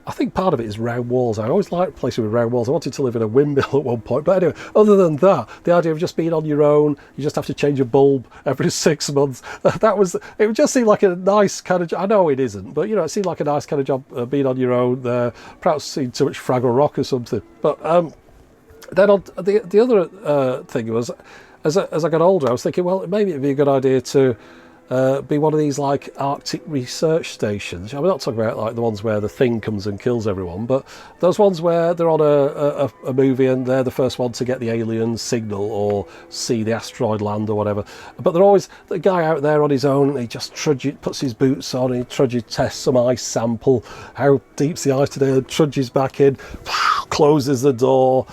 I think part of it is round walls. I always liked places with round walls. I wanted to live in a windmill at one point. But anyway, other than that, the idea of just being on your own, you just have to change a bulb every 6 months. It would just seem like a nice kind of job. I know it isn't, but it seemed like a nice kind of job being on your own. Perhaps seeing too much Fraggle Rock or something. But then the other thing was, as I got older, I was thinking, well, maybe it'd be a good idea to be one of these like Arctic research stations. I'm not talking about like the ones where the thing comes and kills everyone, but those ones where they're on a movie and they're the first one to get the alien signal or see the asteroid land or whatever. But they're always the guy out there on his own, and he just puts his boots on, and he trudges, tests some ice sample. How deep's the ice today? And trudges back in, closes the door,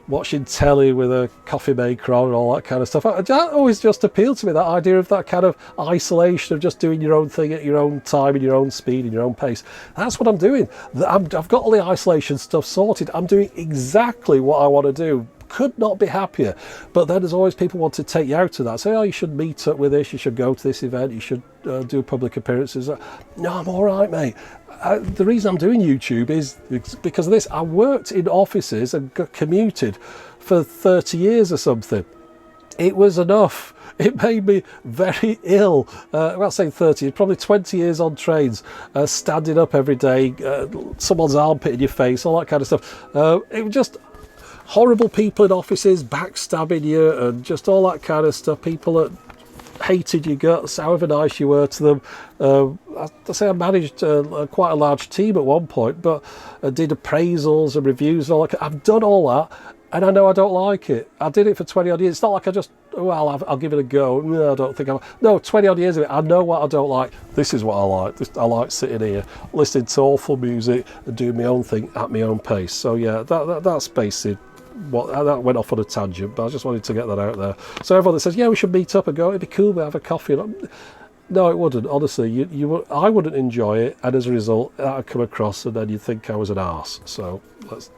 watching telly with a coffee maker on and all that kind of stuff. That always just appealed to me, that idea of that kind of isolation of just doing your own thing at your own time, in your own speed, in your own pace. That's what I'm doing. I've got all the isolation stuff sorted. I'm doing exactly what I want to do. Could not be happier. But then there's always people want to take you out to that. Say, you should meet up with this, you should go to this event, you should do public appearances. No, I'm all right, mate. The reason I'm doing YouTube is because of this. I worked in offices and commuted for 30 years or something. It was enough. It made me very ill. I'm not saying 30, probably 20 years on trains, standing up every day, someone's armpit in your face, all that kind of stuff. It was just horrible people in offices backstabbing you and just all that kind of stuff. People that hated your guts, however nice you were to them. I managed quite a large team at one point, but I did appraisals and reviews and all that. I've done all that, and I know I don't like it. I did it for 20 odd years. It's not like I just, I'll give it a go. No, I don't think no, 20 odd years of it. I know what I don't like. This is what I like. I like sitting here, listening to awful music and doing my own thing at my own pace. So yeah, that's basically that went off on a tangent, but I just wanted to get that out there. So everyone that says, yeah, we should meet up and go, it'd be cool, we have a coffee. No, it wouldn't. Honestly, I wouldn't enjoy it, and as a result, that'd come across, and then you'd think I was an arse. So let's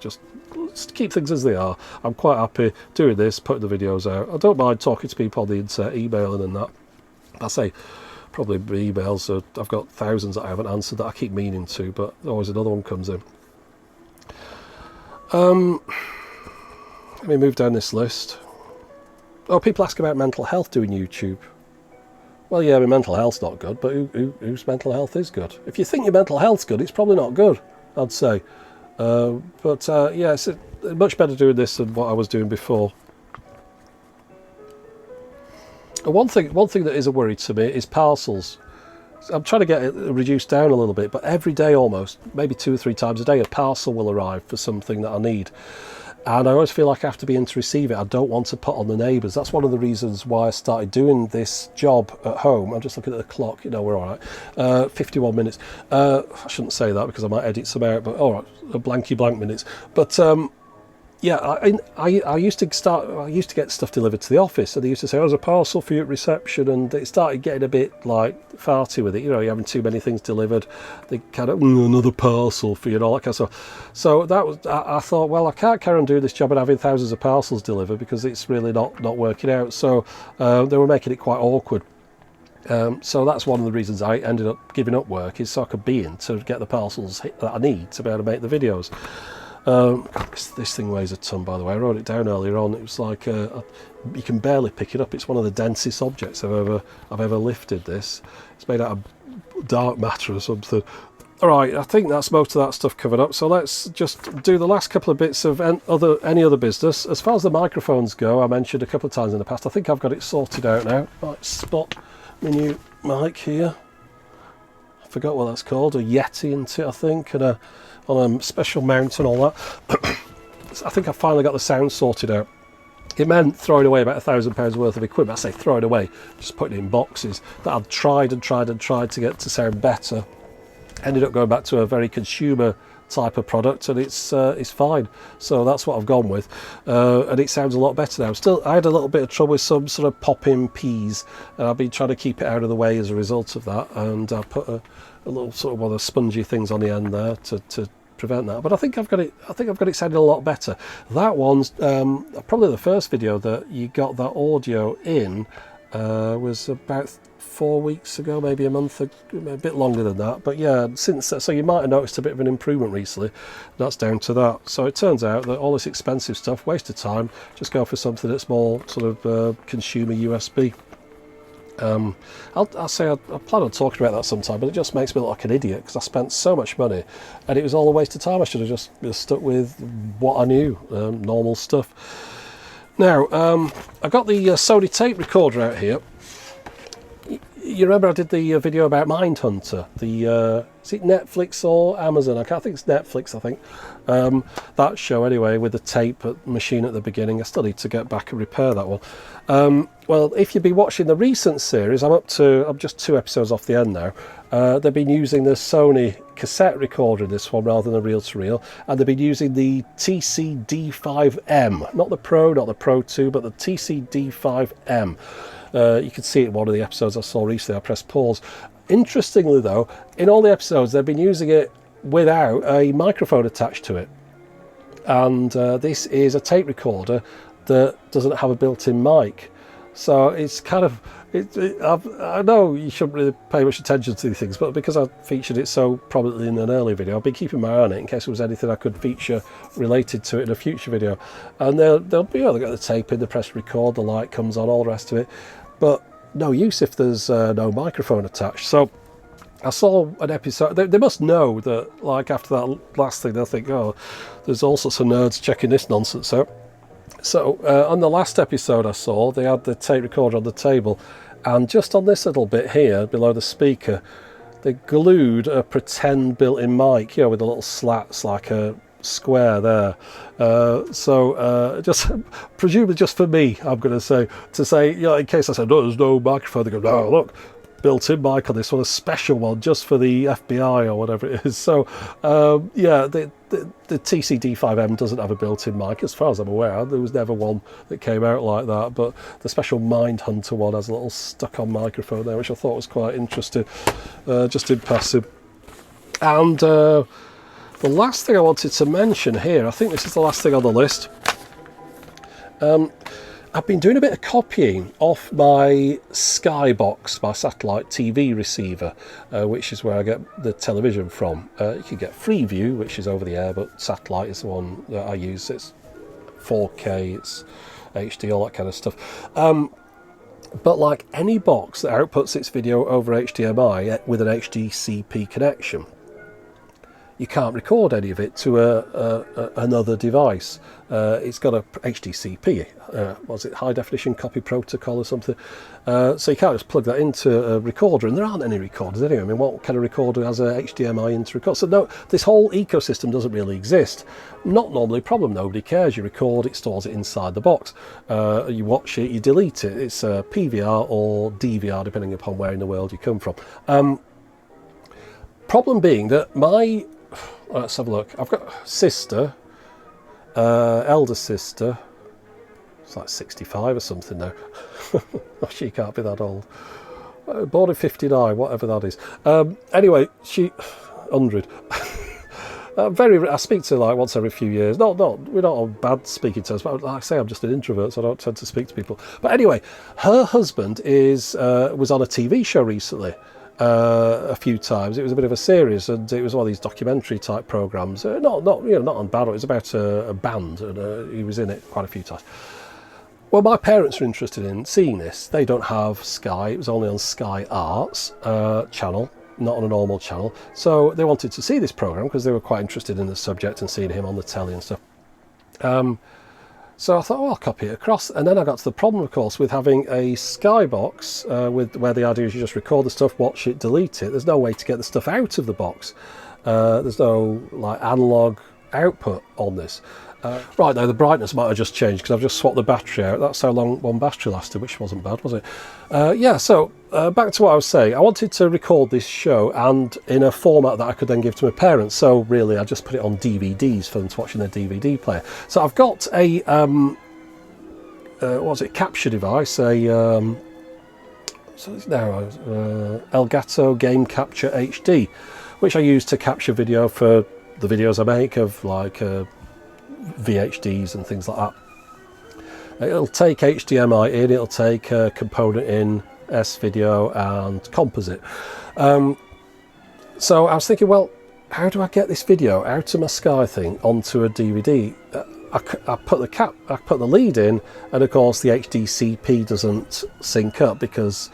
keep things as they are. I'm quite happy doing this, putting the videos out. I don't mind talking to people on the internet, emailing and that. I say probably emails, so I've got thousands that I haven't answered that I keep meaning to, but always another one comes in. Let me move down this list. People ask about mental health doing YouTube. Well, yeah, my mental health's not good, but whose mental health is good? If you think your mental health's good, it's probably not good, I'd say. Yeah, it's much better doing this than what I was doing before. And one thing that is a worry to me is parcels. I'm trying to get it reduced down a little bit, but every day almost, maybe 2 or 3 times a day, a parcel will arrive for something that I need. And I always feel like I have to be in to receive it. I don't want to put on the neighbours. That's one of the reasons why I started doing this job at home. I'm just looking at the clock, we're all right. 51 minutes. I shouldn't say that because I might edit some out, but all right, a blanky blank minutes. But yeah, I used to get stuff delivered to the office, and they used to say, there's a parcel for you at reception, and it started getting a bit like farty with it. You're having too many things delivered. They kind of, another parcel for you and all that kind of stuff. So that was, I thought, well, I can't carry on doing this job and having thousands of parcels delivered because it's really not working out. So they were making it quite awkward. So that's one of the reasons I ended up giving up work, is so I could be in to get the parcels that I need to be able to make the videos. This thing weighs a ton, by the way. I wrote it down earlier on. It was like you can barely pick it up. It's one of the densest objects I've ever lifted. This, it's made out of dark matter or something. All right, I think that's most of that stuff covered up. So let's just do the last couple of bits of any other business. As far as the microphones go, I mentioned a couple of times in the past, I think I've got it sorted out now. Right, spot my new mic here. I forgot what that's called. A Yeti into it, I think, and on a special mount and all that. I think I finally got the sound sorted out. It meant throwing away about £1,000 worth of equipment. I say throwing away, just putting it in boxes that I'd tried to get to sound better. Ended up going back to a very consumer type of product, and it's fine. So that's what I've gone with, and it sounds a lot better now. Still, I had a little bit of trouble with some sort of pop-in P's, and I've been trying to keep it out of the way as a result of that. And I put a little sort of one of the spongy things on the end there to prevent that. But I think I've got it sounding a lot better. That one's probably the first video that you got that audio in was about 4 weeks ago, maybe a month, a bit longer than that. But yeah, since so you might have noticed a bit of an improvement recently. That's down to that. So it turns out that all this expensive stuff, waste of time. Just go for something that's more sort of consumer USB. I'll say I plan on talking about that sometime, but it just makes me look like an idiot because I spent so much money and it was all a waste of time. I should have just stuck with what I knew, normal stuff. Now, I got the Sony tape recorder out here. You remember I did the video about Mindhunter, is it Netflix or Amazon? I think it's Netflix, I think. That show anyway, with the tape machine at the beginning. I still need to get back and repair that one. Well, if you've been watching the recent series, I'm just 2 episodes off the end now. They've been using the Sony cassette recorder in this one rather than a reel-to-reel, and they've been using the TC-D5M, not the Pro, not the Pro 2, but the TC-D5M. You can see it in one of the episodes I saw recently. I pressed pause. Interestingly though, in all the episodes they've been using it without a microphone attached to it, and this is a tape recorder that doesn't have a built-in mic. So it's kind of, I know you shouldn't really pay much attention to these things, but because I featured it so prominently in an earlier video, I've been keeping my eye on it in case there was anything I could feature related to it in a future video. And they'll be, they've got the tape in, the press record, the light comes on, all the rest of it, but no use if there's no microphone attached. So I saw an episode, they must know that, like, after that last thing, they'll think, oh, there's all sorts of nerds checking this nonsense out. So on the last episode I saw, they had the tape recorder on the table, and just on this little bit here below the speaker, they glued a pretend built-in mic, with the little slats like a square there. Just presumably just for me, I'm going to say, in case I said, no, there's no microphone, they go, no, look, built-in mic on this one, a special one just for the FBI or whatever it is. So the TC-D5M doesn't have a built-in mic as far as I'm aware. There was never one that came out like that, but the special Mindhunter one has a little stuck-on microphone there, which I thought was quite interesting, just in passing. And the last thing I wanted to mention here, I think this is the last thing on the list. I've been doing a bit of copying off my Skybox, my satellite TV receiver, which is where I get the television from. You can get Freeview, which is over the air, but satellite is the one that I use. It's 4K, it's HD, all that kind of stuff. But like any box that outputs its video over HDMI with an HDCP connection, you can't record any of it to another device. It's got a HDCP, was it high definition copy protocol or something? So you can't just plug that into a recorder, and there aren't any recorders anyway. I mean, what kind of recorder has a HDMI into record? So no, this whole ecosystem doesn't really exist. Not normally a problem, nobody cares. You record it, stores it inside the box. You watch it, you delete it. It's PVR or DVR, depending upon where in the world you come from. Problem being that my, let's have a look. I've got a sister, elder sister. It's like 65 or something now. She can't be that old. Born in 59, whatever that is. Anyway, she 100. I speak to her like once every few years. We're not on bad speaking terms, but like I say, I'm just an introvert, so I don't tend to speak to people. But anyway, her husband was on a TV show recently. A few times. It was a bit of a series, and it was one of these documentary type programs. Not on bad. It was about a band, and he was in it quite a few times. Well, my parents are interested in seeing this. They don't have Sky. It was only on Sky Arts channel, not on a normal channel. So they wanted to see this program because they were quite interested in the subject and seeing him on the telly and stuff. So I thought, oh, I'll copy it across. And then I got to the problem, of course, with having a Skybox, where the idea is you just record the stuff, watch it, delete it. There's no way to get the stuff out of the box. There's no like analog output on this. Right now, the brightness might have just changed because I've just swapped the battery out. That's how long one battery lasted, which wasn't bad, was it? So back to what I was saying. I wanted to record this show and in a format that I could then give to my parents. So really, I just put it on DVDs for them to watch in their DVD player. So I've got a capture device, Elgato Game Capture HD, which I use to capture video for the videos I make of like VHDs and things like that. It'll take HDMI in, it'll take a component in, S-video and composite. So I was thinking, well, how do I get this video out of my Sky thing onto a DVD? I put the lead in, and of course the HDCP doesn't sync up because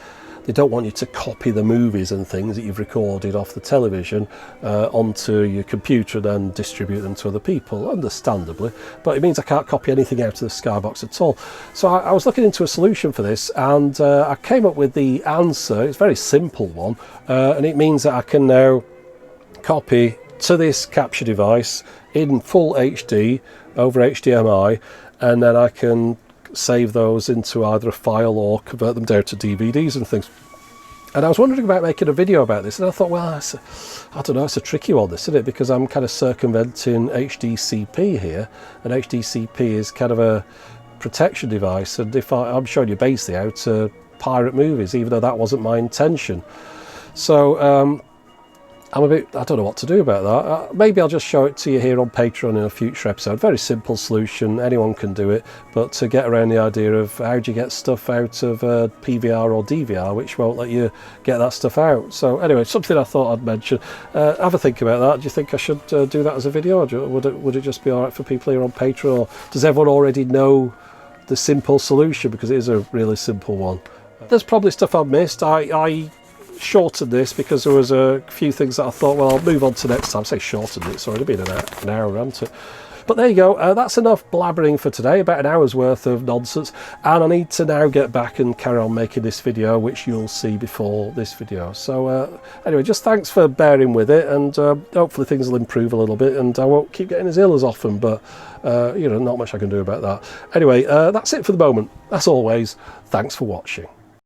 they don't want you to copy the movies and things that you've recorded off the television onto your computer and then distribute them to other people, understandably. But it means I can't copy anything out of the Skybox at all. So I was looking into a solution for this, and I came up with the answer. It's a very simple one, and it means that I can now copy to this capture device in full HD over HDMI, and then I can save those into either a file or convert them down to DVDs and things. And I was wondering about making a video about this, and I thought, well, I don't know, it's a tricky one, this, isn't it? Because I'm kind of circumventing HDCP here, and HDCP is kind of a protection device, and if I'm showing you basically how to pirate movies, even though that wasn't my intention. So I'm a bit, I don't know what to do about that. Maybe I'll just show it to you here on Patreon in a future episode. Very simple solution, anyone can do it, but to get around the idea of how do you get stuff out of PVR or DVR, which won't let you get that stuff out. So anyway, something I thought I'd mention. Have a think about that. Do you think I should do that as a video, or would it just be alright for people here on Patreon, or does everyone already know the simple solution, because it is a really simple one? There's probably stuff I've missed. I shortened this because there was a few things that I thought, well, I'll move on to next time. Say shortened, it's already been an hour around it. But there you go, that's enough blabbering for today, about an hour's worth of nonsense, and I need to now get back and carry on making this video, which you'll see before this video. So anyway, just thanks for bearing with it, and hopefully things will improve a little bit, and I won't keep getting as ill as often, but you know, not much I can do about that. Anyway, that's it for the moment. As always, thanks for watching.